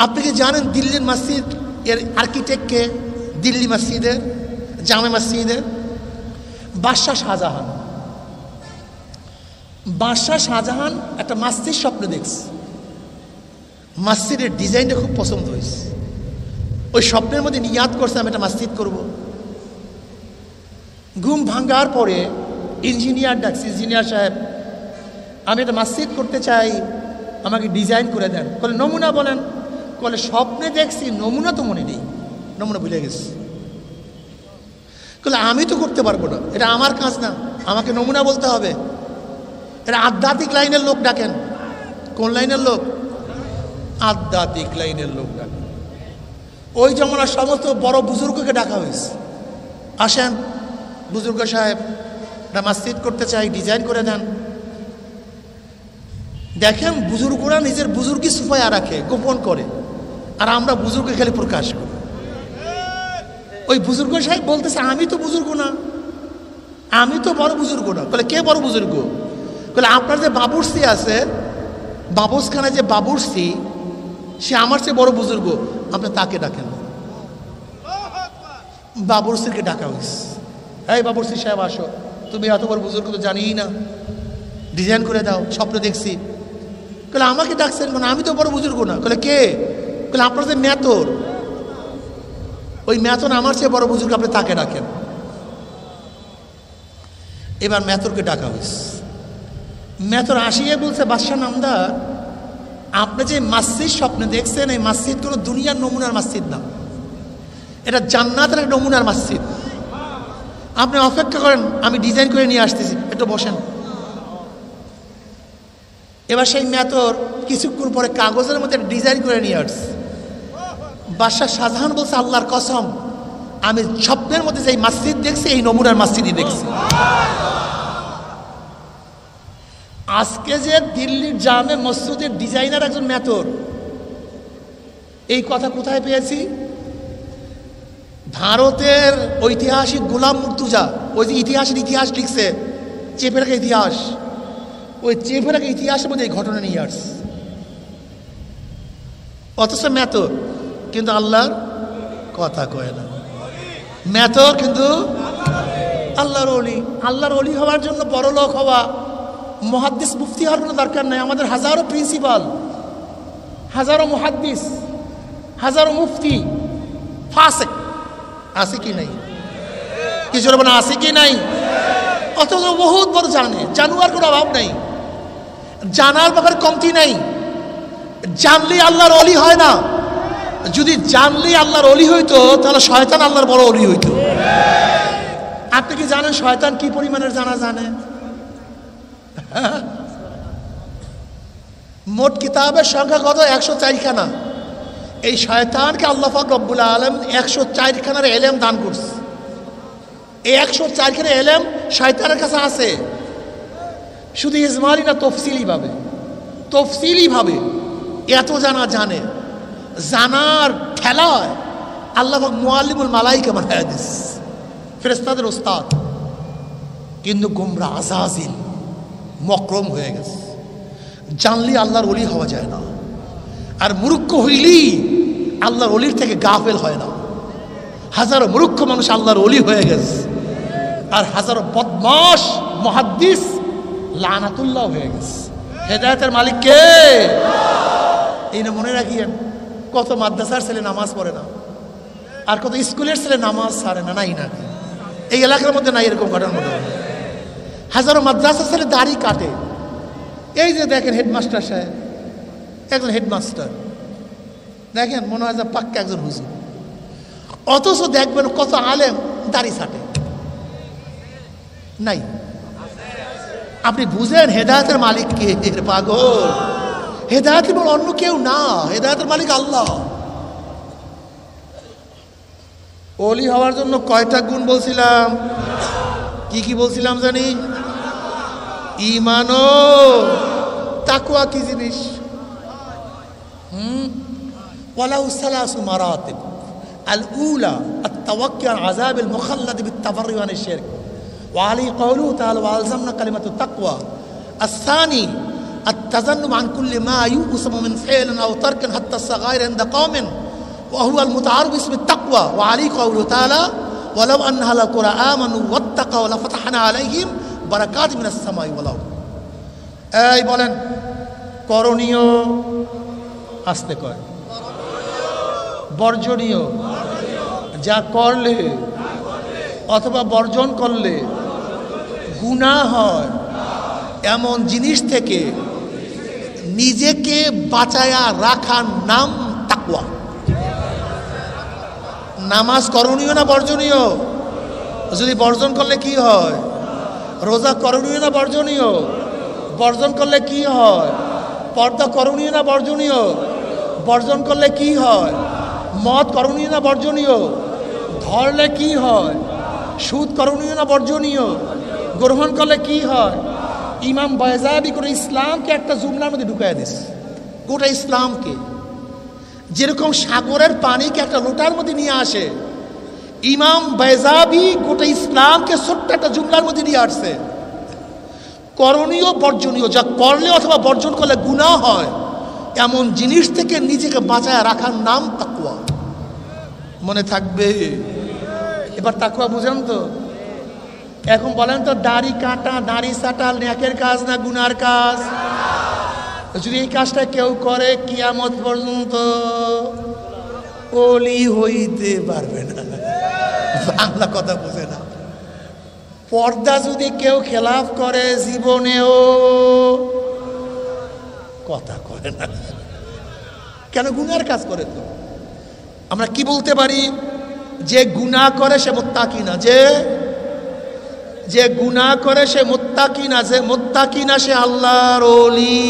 আপনি কি জানেন দিল্লির মসজিদ এর আর্কিটেক্টকে? দিল্লি মসজিদের, জামে মসজিদের বাদশাহ শাহজাহান। বাদশাহ শাহজাহান একটা মসজিদ স্বপ্ন দেখছে, মসজিদের ডিজাইনটা খুব পছন্দ হয়েছে। ওই স্বপ্নের মধ্যে নিয়াত করছে আমি একটা মসজিদ করব। ঘুম ভাঙ্গার পরে ইঞ্জিনিয়ার ডাকছে, ইঞ্জিনিয়ার সাহেব আমি একটা মসজিদ করতে চাই, আমাকে ডিজাইন করে দেন। বলে নমুনা বলেন। বলে স্বপ্নে দেখছি, নমুনা তো মনে নেই, নমুনা ভুলে গেছি। বলে আমি তো করতে পারবো না, এটা আমার কাজ না, আমাকে নমুনা বলতে হবে। এটা আধ্যাত্মিক লাইনের লোক ডাকেন। কোন লাইনের লোক? আধ্যাত্মিক লাইনের লোক ডাকেন। ওই জমানার সমস্ত বড় বুজুর্গকে ডাকা হয়েছে, আসেন বুজুর্গ সাহেব একটা মসজিদ করতে চাই, ডিজাইন করে দেন। দেখেন বুজুর্গরা নিজের বুজুর্গি সুফায়া রাখে, গোপন করে, আর আমরা বুজুর্গ খেলে প্রকাশ করি। ওই বুজুর্গ সাহেব বলতেছে আমি তো বুজুর্গ না, আমি তো বড় বুজুর্গ না। বলে কে বড় বুজুর্গ? বলে আপনার যে বাবুর্চি আছে, বাবুসখানায় যে বাবুর্চি, সে আমার চেয়ে বড় বুজুর্গ, আপনি তাকে ডাকেন। বাবুর্চিকে ডাকা হয়েছে, এই বাবুর্চি সাহেব আসো, তুমি এত বড় বুজুর্গ তো জানিই না, ডিজাইন করে দাও, স্বপ্ন দেখছি। বলে আমাকে ডাকছেন কেন? আমি তো বড় বুজুর্গ না। বলে কে? বলে আপনার যে মেতর, ওই মেতন আমার চেয়ে বড় বুজুর্গ, আপনি তাকে ডাকেন। এবার মেতরকে ডাকা হয়েছে। মেতর আসিয়ে বলছে বাদশাহ নামদার, আপনি যে মসজিদ স্বপ্নে দেখছেন, এই মসজিদ কোনো দুনিয়ার নমুনার মসজিদ না, এটা জান্নাতের এক নমুনার মসজিদ। আপনি অপেক্ষা করেন, আমি ডিজাইন করে নিয়ে আসতেছি, একটু বসেন। এবার সেই মেতর কিছুক্ষণ পরে কাগজের মধ্যে ডিজাইন করে নিয়ে আসছে। বাদশাহ শাহজাহান বলছে আল্লাহর কসম, আমি স্বপ্নের মধ্যে যে মসজিদ দেখছি, এই নমুনার মসজিদই দেখছি। আজকে যে দিল্লির জামে মসজিদের ডিজাইনার একজন মেতর, এই কথা কোথায় পেয়েছি? ভারতের ঐতিহাসিক গোলাম মুর্তুজা, ওই যে ইতিহাস লিখছে, চেপে রাখা ইতিহাস, ওই চেপে রাখা ইতিহাসের মধ্যে এই ঘটনা নিয়ে আসছে। অথচ মেতর কিন্তু আল্লাহর কথা কয় না, মেতর কিন্তু আল্লাহর ওলি। আল্লাহর ওলি হওয়ার জন্য বড় লোক হওয়া, মুহাদ্দিস মুফতি হওয়ার কোনো দরকার নাই। আমাদের হাজারো প্রিন্সিপাল, হাজারো মুহাদ্দিস, হাজারো মুফতি ফাসিক আছে কি নাই? কিছু বলে আছে কি নাই? অথচ বহুত বড় জানে, জানুয়ার কোনো অভাব নাই, জানার ব্যাপারে কমতি নাই। জানলেই আল্লাহর ওলি হয় না। যদি জানলেই আল্লাহর ওলি হইতো, তাহলে শয়তান আল্লাহর বড় ওলি হইতো। আপনি কি জানেন শয়তান কি পরিমাণের জানে? মোট কিতাবের সংখ্যা কত? 104খানা। এই শয়তানকে আল্লাহ পাক রব্বুল আলামিন 104খানার এলেম দান করছে। এই 104খানা এলেম শয়তানের কাছে আছে, শুধু ইজমালি না, তফসিলি ভাবে এত জানে। জানার ঠেলায় আল্লাহ পাক মুআল্লিমুল মালাইকা বানায়া দিস, ফেরেশতাদের ওস্তাদ। কিন্তু গোমরা আজাজিল মকরম হয়ে গেছে। জানলে আল্লাহর ওলি হওয়া যায় না, আর মূর্খ হইলি আল্লাহর ওলির থেকে গাফেল হয় না। হাজারো মূর্খ মানুষ আল্লাহর ওলি হয়ে গেছে, আর হাজারো বদমাশ মুহাদ্দিস লানাতুল্লাহ হয়ে গেছে। হেদায়েতের মালিক কে? এই না মনে রাখিয়েন, কত মাদ্রাসার ছেলে নামাজ পড়ে না, আর কত স্কুলের ছেলে নামাজ ছাড়ে না। নাই না, এই এলাকার মধ্যে নাই এরকম ঘটনা মনে হয়। হাজারো মাদ্রাসার ছেলে দাড়ি কাটে। এই যে দেখেন হেডমাস্টার সাহেব, একজন হেডমাস্টার, দেখেন মনে হয় যে পাক্কা একজন হুজুর। অথচ দেখবেন কত আলেম দাড়ি ছাটে নাই। আপনি বুঝেন হেদায়েতের মালিক কে? এর পাগল, হেদায়েতের বল অন্য কেউ না, হেদায়েতের মালিক আল্লাহ। ওলি হওয়ার জন্য কয়টা গুণ বলছিলাম? কি বলছিলাম জানি? ঈমান ও তাকওয়া কি জিনিস? ওয়ালাহু সালাসু মারাতিব। আল উলা আত-তাওয়াক্কুল আলা আযাবিল মুখাল্লাদ বিত-তাবাররি আন আশ-শিরক ওয়া আলী কওলুহু তাআলা ওয়া আলজামনা কালিমাতুত তাকওয়া। আস-সানি التجنب عن كل ما يؤسم من فعل أو ترك حتى الصغائر عند قوم وهو المتعارف باسم التقوى وعليه قوله تعالى ولو أن أهل القرى آمنوا واتقوا لفتحنا عليهم بركات من السماء والأرض এই বলেন করণীয় আসতে কয় বর্জনীয় যা করলে অথবা বর্জন করলে গুনাহ হয় এমন জিনিস থেকে নিজেকে বাঁচায়া রাখার নাম তাকওয়া। নামাজ করণীয় না বর্জনীয়? যদি বর্জন করলে কি হয়? রোজা করণীয় না বর্জনীয়? বর্জন করলে কি হয়? পর্দা করণীয় না বর্জনীয়? বর্জন করলে কি হয়? মদ করণীয় না বর্জনীয়? ধরলে কি হয়? সুদ করণীয় না বর্জনীয়? গ্রহণ করলে কি হয়? ইমাম বাইজাবি করে ইসলামকে একটা জুমলার মধ্যে ঢুকাই দিছে, গোটা ইসলামকে। যেরকম সাগরের পানিকে একটা লোটার মধ্যে নিয়ে আসে, ইমাম বাইজাবি গোটা ইসলামকে ছোট্ট একটা জুমলার মধ্যে নিয়ে আসছে। করণীয় বর্জনীয় যা করলে অথবা বর্জন করলে গুনাহ হয় এমন জিনিস থেকে নিজেকে বাঁচায় রাখার নাম তাকওয়া। মনে থাকবে? এবার তাকওয়া বুঝেন তো? এখন বলেন তো, দাড়ি কাটা দাড়ি ছাটা নেকের কাজ না গুনার কাজ? যদি এই কাজটা কেউ করে কিয়ামত পর্যন্ত ওলি হইতে পারবে না। বাংলা কথা বুঝে না। পর্দা যদি কেউ খেলাফ করে জীবনেও কথা করে না। কেন? গুনার কাজ করে। তো আমরা কি বলতে পারি? যে গুনাহ করে সে মুত্তাকি না, যে গুনাহ করে সে মুত্তাকি না, যে মুত্তাকি না সে আল্লাহর ওলি।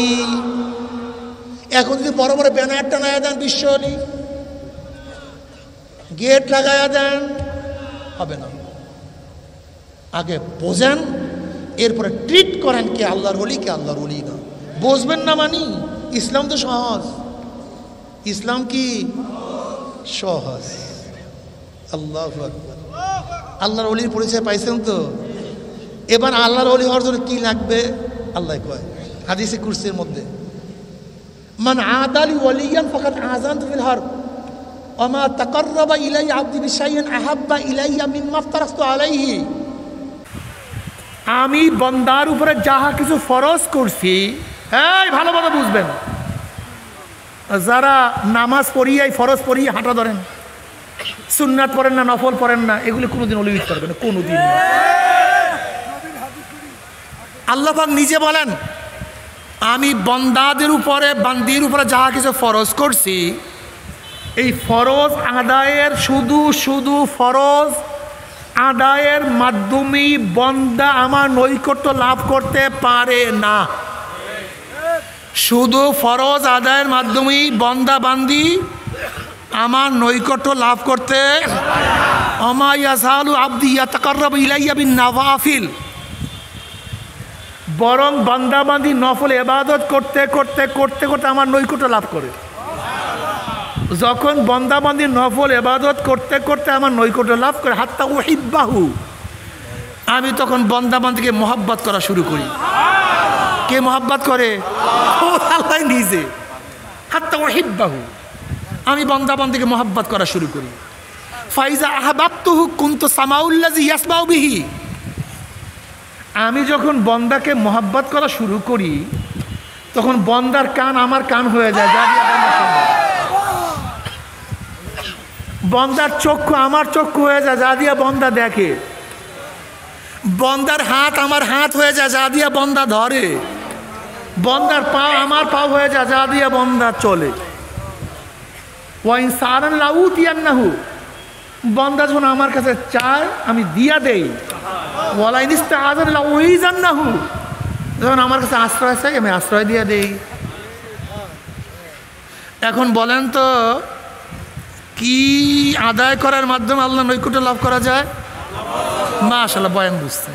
এখন যদি বড় বড় ব্যানার টানায়া দেন বিশ্ব ওলি, গেট লাগায়া দেন, হবে না। আগে বোঝেন, এরপরে ট্রিট করেন কে আল্লাহর ওলি কে আল্লাহর ওলি না। বুঝবেন না মানি? ইসলাম তো সহজ। ইসলাম কি সহজ? আল্লাহু আকবার। আল্লাহর ওলির পরিচয় পাইছেন তো? এবার আল্লাহর ওলি হওয়ার জন্য কি লাগবে? আল্লাহ কয় হাদিসে কুরসির মধ্যে, মান আদালি ওয়ালিয়ান ফাকাদ আযানতু বিল হারব ওয়া মা তাকাররাবা ইলাইয়া আবদি বিশাইইন আহাব্বা ইলাইয়া মিম্মা আফতারাতু আলাইহি। আমি বান্দার উপরে যাহা কিছু ফরজ করছি, এই ভালো কথা বুঝবেন, যারা নামাজ পড়িয়াই ফরজ পড়িয়ে হাঁটা ধরেন, সুন্নাত পড়েন না, নফল পড়েন না, এগুলি কোনোদিন ওলি করবে না, কোনোদিন না। আল্লাহ পাক নিজে বলেন, আমি বান্দাদের উপরে বান্দির উপরে যাহা কিছু ফরজ করছি, এই ফরজ আদায়ের শুধু ফরজ আদায়ের মাধ্যমেই বান্দা আমার নৈকট্য লাভ করতে পারে না। শুধু ফরজ আদায়ের মাধ্যমেই বান্দা বান্দি আমার নৈকট্য লাভ করতে, আমা ইয়াযালু আবদি ইয়াতাকাররাবু ইলাইয়া বিন নওয়াফিল, বরং বান্দা বান্দি নফল ইবাদত করতে করতে করতে করতে আমার নৈকট্য লাভ করে। যখন বান্দা বান্দি নফল ইবাদত করতে করতে আমার নৈকট্য লাভ করে, হাত্তা উহিব্বাহু, আমি তখন বান্দা বান্দিকে মহব্বত করা শুরু করি। কে মহব্বত করে? আল্লাহ নিজে। হাত্তা উহিব্বাহু, আমি বান্দা বান্দিকে মহব্বত করা শুরু করি। ফাইজা আহবাবতুহু কুনতু সামাউল্লাযী ইয়াসমাউ বিহি, আমি যখন বন্দাকে মহব্বত করা শুরু করি তখন বন্দার কান আমার কান হয়ে যায়, বন্দার চক্ষু আমার চক্ষু হয়ে যায়, যা দিয়া বন্দা দেখে। বন্দার হাত আমার হাত হয়ে যায়, যা দিয়া বন্দা ধরে। বন্দার পা আমার পা হয়ে যায়, যা দিয়া বন্দা চলে। ওয়াইন সারান লাউতিয়ান্নাহু, বন্দা যখন আমার কাছে চায় আমি দিয়া দেই। ওয়ালাইন ইস্তাআযান লাউইজান্নাহু, যখন আমার কাছে আশ্রয় চাই আমি আশ্রয় দিয়ে দেই। এখন বলেন তো, কি আদায় করার মাধ্যমে আল্লাহ নৈকট্য লাভ করা যায়? মাশাআল্লাহ, বয়ান বুঝছেন।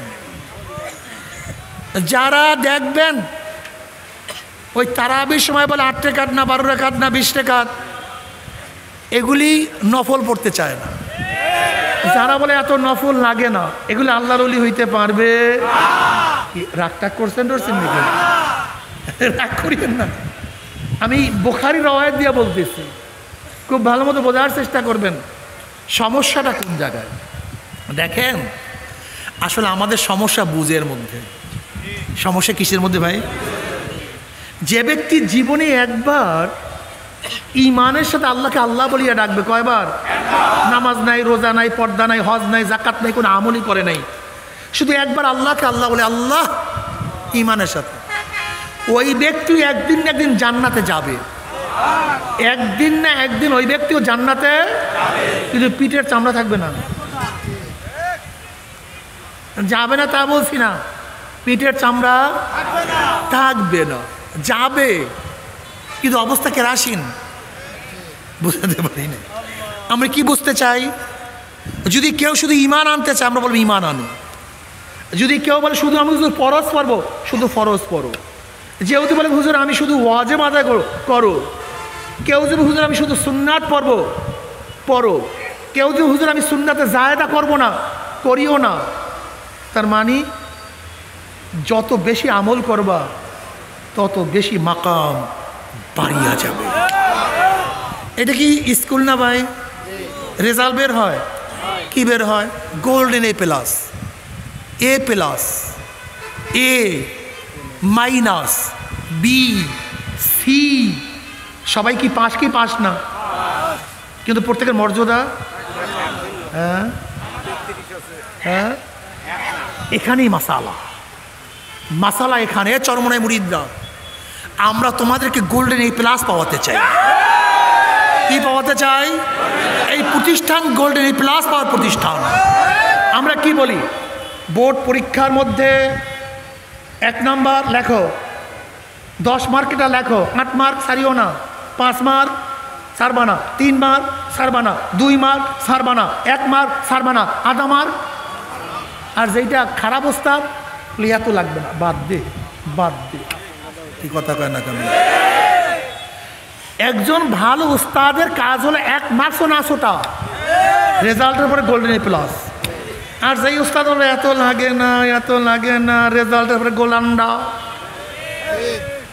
যারা দেখবেন ওই তারাবির সময় বলে 8 রাকাত না 12 রাকাত না 20 রাকাত, এগুলি নফল পড়তে চায় না। যারা বলে এত নফল লাগে না, এগুলি আল্লাহর ওলি হইতে পারবে? রাগটাগ করছেন নাকি? রাগ করিয়েন না, আমি বুখারী রওয়ায়াত দিয়ে বলতেছি, খুব ভালো মতো বোঝার চেষ্টা করবেন সমস্যাটা কোন জায়গায়। দেখেন আসলে আমাদের সমস্যা বুঝের মধ্যে। সমস্যা কিসের মধ্যে ভাই? যে ব্যক্তি জীবনে একবার ইমানের সাথে আল্লাহকে আল্লাহ বলিয়া ডাকবে, কয়বার? নামাজ নাই, রোজা নাই, পর্দা নাই, হজ নাই, জাকাত নাই, কোনো আমলই করে নাই, শুধু একবার আল্লাহকে আল্লাহ বলে, আল্লাহ ইমানের সাথে, ওই ব্যক্তি একদিন না একদিন জান্নাতে যাবে। একদিন না একদিন ওই ব্যক্তিও জান্নাতে, কিন্তু পিঠের চামড়া থাকবে না। যাবে না তা বলছি না, পিঠের চামড়া থাকবে না, যাবে কিন্তু অবস্থা কেরাসিন। বুঝতে পারি না আমরা কি বুঝতে চাই। যদি কেউ শুধু ইমান আনতে চায় আমরা বলবো ইমান আনো। যদি কেউ বলে শুধু আমি শুধু ফরজ পড়বো, শুধু ফরজ পড়ো। যেহেতু বলে হুজুর আমি শুধু ওয়াজিব আদায় করো, কেউ যদি হুজুর আমি শুধু সুন্নাত পড়বো, পড়ো। কেউ যদি হুজুর আমি সুন্নাতে জায়েদা করবো না, করিও না। তার মানে যত বেশি আমল করবা তত বেশি মাকাম বাড়িয়া যাবে। এটা কি স্কুল না ভাই? রেজাল্ট বের হয়, কি বের হয়? Golden A+, A+, A minus, B, C, সবাই কি পাস কি পাস না? কিন্তু প্রত্যেকের মর্যাদা, হ্যাঁ হ্যাঁ, এখানেই মাসালা এখানে। চরমনাই মুরিদরা, আমরা তোমাদেরকে গোল্ডেন A+ পাওয়াতে চাই। কি পাওয়াতে চাই? এই প্রতিষ্ঠান গোল্ডেন A+ পাওয়ার প্রতিষ্ঠান। আমরা কি বলি? বোর্ড পরীক্ষার মধ্যে 1 নাম্বার লেখো, 10 মার্কেটা লেখো, 8 মার্ক ছাড়িও না, 5 মার্ক ছাড়বা না, 3 মার্ক ছাড়বা না, 2 মার্ক ছাড়বা না, 1 মার্ক ছাড়বা না, আধা মার্ক। আর যেটা খারাপ ওস্তাদ লিয়াতো লাগবে না, বাদ দে। কি কথা কয় না কেন? একজন ভালো উস্তাদের কাজ হলো 1 মার্কসও না ছোটা, রেজাল্টের পরে গোল্ডেন A+। আর যেই উস্তাদ হলো এত লাগে না, রেজাল্টের পরে গোলান্ডা।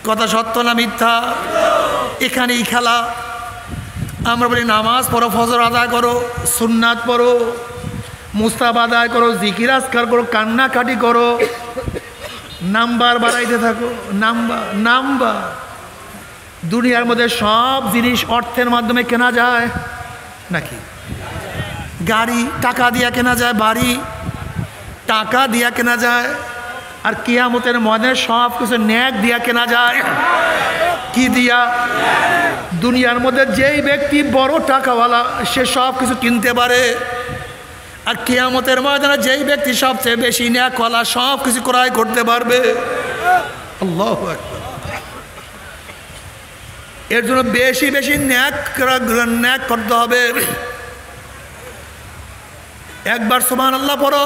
কথা সত্য না মিথ্যা? এখানেই খেলা। আমরা বলি নামাজ পড়ো, ফজর আদায় করো, সুন্নাত পড়ো, মুস্তাহাব আদায় করো, জিকির আজকার করো, কান্নাকাটি করো, নাম্বার বাড়াইতে থাকো, নাম্বার। দুনিয়ার মধ্যে সব জিনিস অর্থের মাধ্যমে কেনা যায় নাকি? গাড়ি টাকা দিয়া কেনা যায়, বাড়ি টাকা দিয়া কেনা যায়, আর কিয়ামতের মধ্যে সব কিছু ন্যাক দিয়া কেনা যায়। কি দিয়া? দুনিয়ার মধ্যে যেই ব্যক্তি বড় টাকাওয়ালা সে সব কিছু কিনতে পারে, আর কিয়ামতের ময়দানে যেই ব্যক্তি সবচেয়ে বেশি ন্যাকওয়ালা সব কিছু ক্রয় করতে পারবে। আল্লাহু আকবার। এর জন্য বেশি বেশি ন্যাক করতে হবে। একবার সুবহানাল্লাহ পড়ো,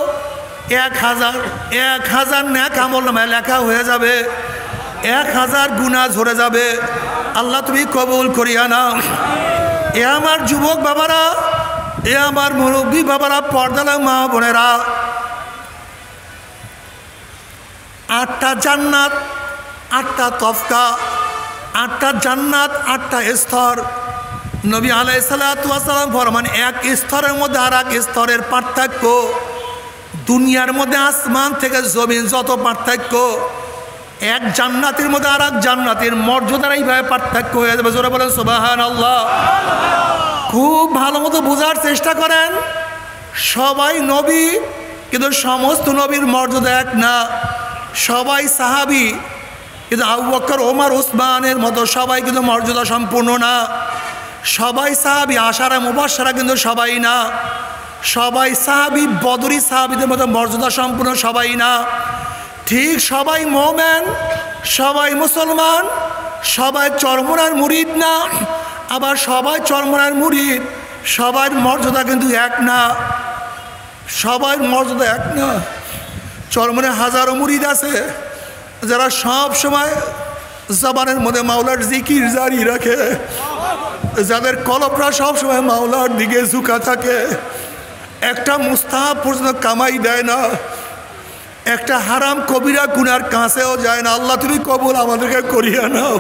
1000 ন্যাক আমল নামায় লেখা হয়ে যাবে, 1000 গুনাহ ঝরে যাবে। আল্লাহ তুমি কবুল করিয়া নাও। এ আমার যুবক বাবারা, এ আমার মুরব্বী বাবারা, পর্দালা মা বোনেরা, 8টা জান্নাত, 8টা তফকা, 8টা জান্নাত, 8টা স্তর। নবী আলাইহিস সালাতু ওয়াস সালাম ফরমান, এক স্তরের মধ্যে আর এক স্তরের পার্থক্য, দুনিয়ার মধ্যে আসমান থেকে জমিন যত পার্থক্য, এক জান্নাতের মধ্যে আর এক জান্নাতের মর্যাদার এইভাবে পার্থক্য হয়ে যাবে। জোরে বলেন সুবহানাল্লাহ। খুব ভালো মতো বোঝার চেষ্টা করেন। সবাই নবী, কিন্তু সমস্ত নবীর মর্যাদা এক না। সবাই সাহাবী, কিন্তু আবু বকর, ওমর, উসমানের মতো সবাই কিন্তু মর্যাদা সম্পূর্ণ না। সবাই সাহাবী আশারা মুবাশশারা, কিন্তু সবাই না। সবাই সাহাবী বদরি সাহাবীদের মতো মর্যাদা সম্পূর্ণ সবাই না। ঠিক সবাই মুমিন, সবাই মুসলমান, সবাই চরমনার মুরিদ না। আবার সবাই চরমনার মুরিদ, সবার মর্যাদা কিন্তু এক না। সবার মর্যাদা এক না। চরমনে হাজারো মুরিদ আছে যারা সব সময় জবানের মধ্যে মাওলার জিকির জারি রাখে, যাদের কলবরা সবসময় মাওলার দিকে ঝুঁকা থাকে, একটা মুস্তাহাব পর্যন্ত কামাই দেয় না। একটা হারাম কবিরা গুনার কাছেও যায় না। আল্লাহ তুমি কবুল আমাদেরকে করিয়া নাও।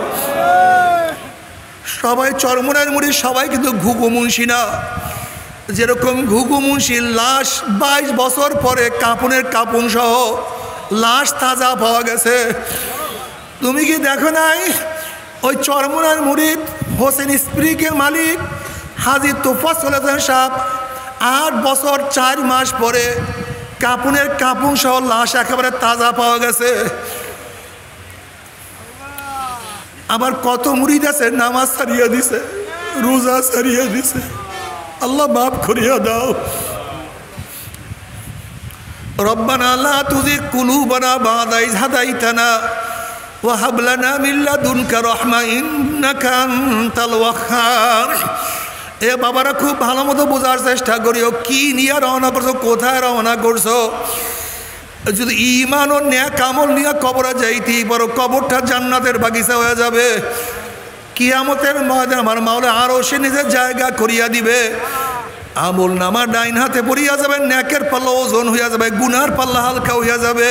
সবাই চরমনের মুড়ি, সবাই কিন্তু ঘুঘু মুন্সি না। যেরকম ঘুঘু মুন্সির লাশ 22 বছর পরে কাপনের কাপন সহ লাশ তাজা পাওয়া গেছে। তুমি কি দেখো নাই ওই চরমনের মুড়িদ হোসেন স্প্রিকের মালিক হাজী তোফাজ্জল হোসেন সাহেব 8 বছর 4 মাস পরে কাপনের কাপন সহ লাশ একেবারে তাজা পাওয়া গেছে। আবার কত মুরিদ আছে নামাজ ছাড়িয়ে দিছে, রোজা ছাড়িয়ে দিছে। আল্লাহ মাফ করিয়া দাও। রব্বানা লা তুযিগ কুলুবানা বা'দা ইয হাদাইতানা ওয়া হাব লানা মিন লাদুনকা রাহমা ইন্নাকা আনতাল ওয়াহ্হাব। এ বাবারা খুব ভালো মতো বোঝার চেষ্টা করিও, কি নিয়ে রওনা করছো, কোথায় রওনা করছো। যদি ঈমান ও নেক আমল নিয়ে কবরে যাইতেই পারো, কবরটা জান্নাতের বাগিচা হয়ে যাবে। কিয়ামতের ময়দানে আমার মাওলা আরো সে নিজের জায়গা করিয়া দিবে। আমল নামা ডাইন হাতে পড়িয়া যাবে, নেকের পাল্লা ওজন হইয়া যাবে, গুনার পাল্লা হালকা হইয়া যাবে।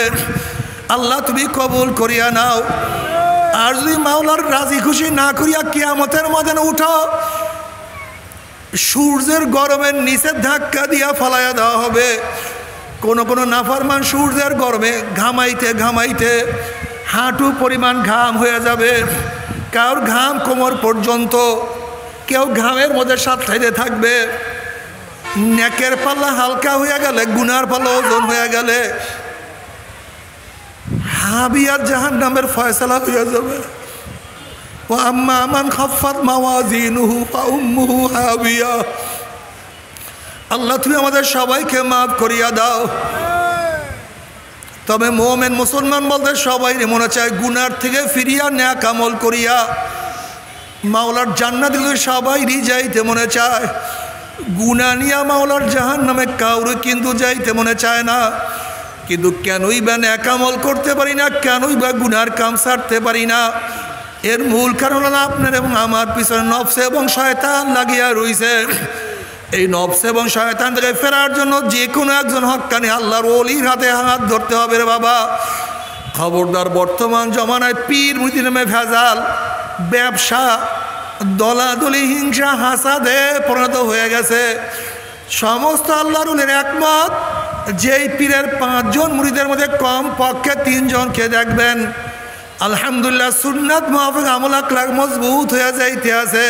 আল্লাহ তুমি কবুল করিয়া নাও। আর যদি মাওলার রাজি খুশি না করিয়া কিয়ামতের ময়দানে উঠো, সূর্যের গরমের নিচে ধাক্কা দিয়া ফালাইয়া দেওয়া হবে। কোন কোন নাফরমান সূর্যের গরমে ঘামাইতে ঘামাইতে হাঁটু পরিমাণ ঘাম হয়ে যাবে। কারোর ঘাম কোমর পর্যন্ত, কেউ ঘামের মধ্যে সাথে থাকবে। নেকের পাল্লা হালকা হয়ে গেলে, গুনার পাল্লা ওজন হয়ে গেলে হাবিয়া জাহান্নামের ফয়সালা হয়ে যাবে। ও আম্মা মান খাফফাত মাওয়াজিনুহু ফাউম্মুহু হাবিয়া। আল্লাহ তুমি আমাদের সবাইকে মাফ করিয়া দাও। তবে মুমিন মুসলমান বলতে সবাই মনে চায় গুনার থেকে ফিরিয়া নেক আমল করিয়া মাওলার জান্নাতে সবাইরই যাইতে মনে চায়। গুনাহ নিয়া মাওলার জাহান্নামে কাউরে কিন্তু যাইতে মনে চায় না। কিন্তু কেনই বা নেক আমল করতে পারি না, কেনই বা গুনার কাম ছাড়তে পারি না? এর মূল কারণ হলো আপনার এবং আমার পিছনে নফস এবং শয়তান লাগিয়া রইছে। এই নফস এবং শয়তান থেকে ফেরার জন্য যে কোনো একজন হক্কানি আল্লাহর ওলির হাতে হাত ধরতে হবে রে বাবা। খবরদার, বর্তমান জমানায় পীর মুরিদি নামে ভেজাল, ব্যবসা, দলাদলি, হিংসা, হাসাদে পরিণত হয়ে গেছে। সমস্ত আল্লাহর ওলির একমত, যেই পীরের 5 জন মুরিদের মধ্যে কম পক্ষে 3 জনকে দেখবেন আলহামদুলিল্লাহ সুন্নাত মুআফিক আমল আখলাক মজবুত হয়ে যাইতে আছে।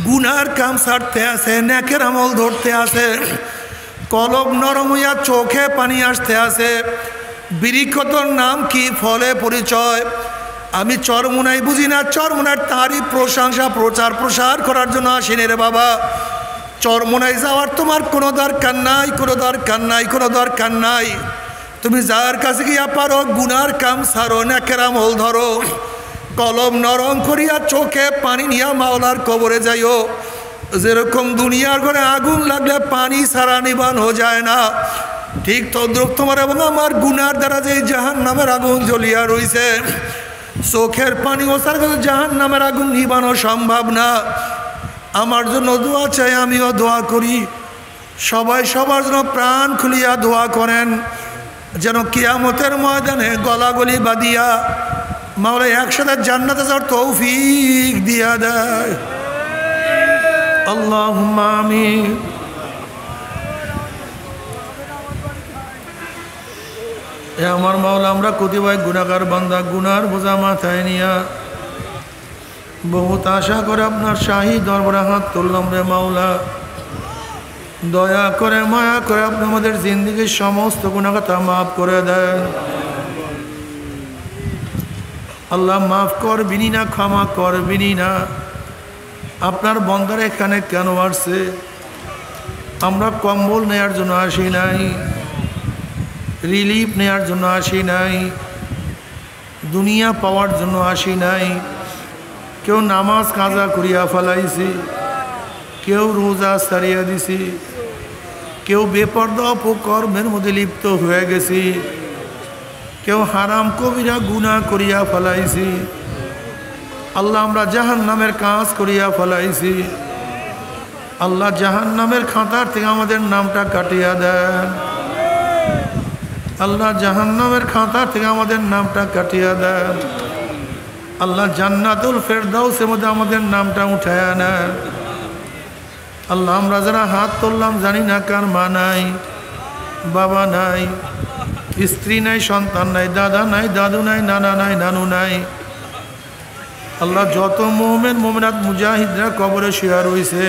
গুনার কাম ছাড়তে আছে, নেকের আমল ধরতে আছে, কলব নরম হইয়া চোখে পানি আসতে আছে। বিরিক্ষতর নাম কি, ফলে পরিচয়। আমি চরমুনাই বুঝি না, চরমুনার তারিফ প্রশংসা প্রচার প্রসার করার জন্য আসিনি রে বাবা। চরমুনাই যাওয়ার তোমার কোনো দরকার নাই, কোনো দরকার নাই, কোনো দরকার নাই। তুমি যার কাছে গিয়া পারো গুনার কাম ছাড়ো, নেকের আমল ধরো, কলম নরম করিয়া চোখে পানি নিয়া মাওলার কবরে যাইও। যেরকম দুনিয়ার ঘরে আগুন লাগলে পানি ছাড়া নিবানো যায় না, ঠিক তদ্রুপ তোমার এবং আমার গুনার দ্বারা যে জাহান্নামের আগুন জ্বলিয়া রইছে, চোখের পানি ওসার কাছে জাহান্নামের আগুন নিবানো সম্ভব না। আমার জন্য দোয়া চাই, আমিও দোয়া করি। সবাই সবার জন্য প্রাণ খুলিয়া দোয়া করেন, যেন কিয়ামতের ময়দানে গলাগলি বাঁধিয়া মাওলা একসাথে জান্নাতে যাওয়ার তৌফিক দিয়া দেয়। আল্লাহুম্মা আমিন। এ আমার মাওলা, আমরা কতিপয় গুনাহগার বান্দা, গুনার বোঝা মাথায় নিয়া বহুত আশা করে আপনার শাহী দরবারে হাত তুললাম রে মাওলা। দয়া করে মায়া করে আপনি আমাদের জিন্দেগির সমস্ত গুনাহগাতা মাফ করে দেন। আল্লাহ মাফ করবিনি না, ক্ষমা করবিনি না? আপনার বন্দার এখানে কেন আসছে? আমরা কম্বল নেয়ার জন্য আসি নাই, রিলিফ নেয়ার জন্য আসি নাই, দুনিয়া পাওয়ার জন্য আসি নাই। কেউ নামাজ কাজা করিয়া ফেলাইছি, কেউ রোজা ছাড়িয়া দিছি, কেউ বেপরদা অপকর্মের মধ্যে লিপ্ত হয়ে গেছি, কেউ হারাম কবিরা গুনাহ করিয়া ফেলাইছি। আল্লাহ আমরা জাহান্নামের কাজ করিয়া ফেলাইছি। আল্লাহ জাহান্নামের খাতার থেকে আমাদের নামটা কাটিয়ে দেন। আল্লাহ জাহান্নামের খাতার থেকে আমাদের নামটা কাটিয়ে দেন। আল্লাহ জান্নাতুল ফেরদাউসের মধ্যে আমাদের নামটা উঠায় নেন। আল্লাহ আমরা যারা হাত তুললাম জানি না কার মা নাই, বাবা নাই, স্ত্রী নাই, সন্তান নাই, দাদা নাই, দাদু নাই, নানা নাই, নানু নাই। আল্লাহ যত মুমিন মুমিনাত মুজাহিদরা কবরে শুয়ে রয়েছে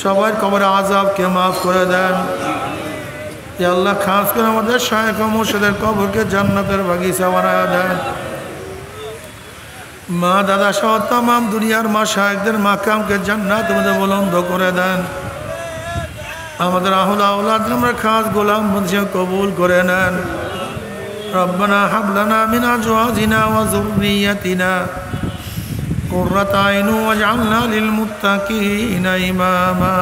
সবার কবরে আযাবকে মাফ করে দেন। ইয়া আল্লাহ খাস করে আমাদের শায়েখ ও মুর্শিদের কবরকে জান্নাতের বাগিচা বানায় দেন। মা দাদা সহ তামাম দুনিয়ার মা শায়েখদের মাকামকে জান্নাতের মধ্যে বুলন্দ করে দেন। আমাদের আহলা আওলাদ আমরা খাস গোলাম বন্ধু কবুল করে নেন। রব্বানা হাব লানা মিন আজওয়াজিনা ওয়া যুররিয়াতিনা কুররাতা আইন ওয়াজআলনা লিল মুত্তাকিনা ইমামা।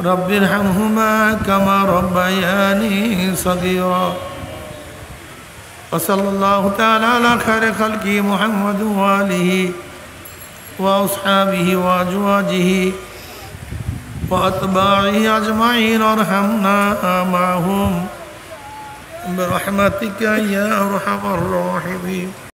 রব্বিরহামহুমা কামা রব্বায়ানি সগীরা। ওয়াসাল্লাল্লাহু তাআলা আলা খায়রি খালকি মুহাম্মাদ ওয়া আলিহি ওয়া আসহাবিহি ওয়া আজওয়াজিহি وأتباعه أجمعين وارحمنا معهم برحمتك يا أرحم الراحمين.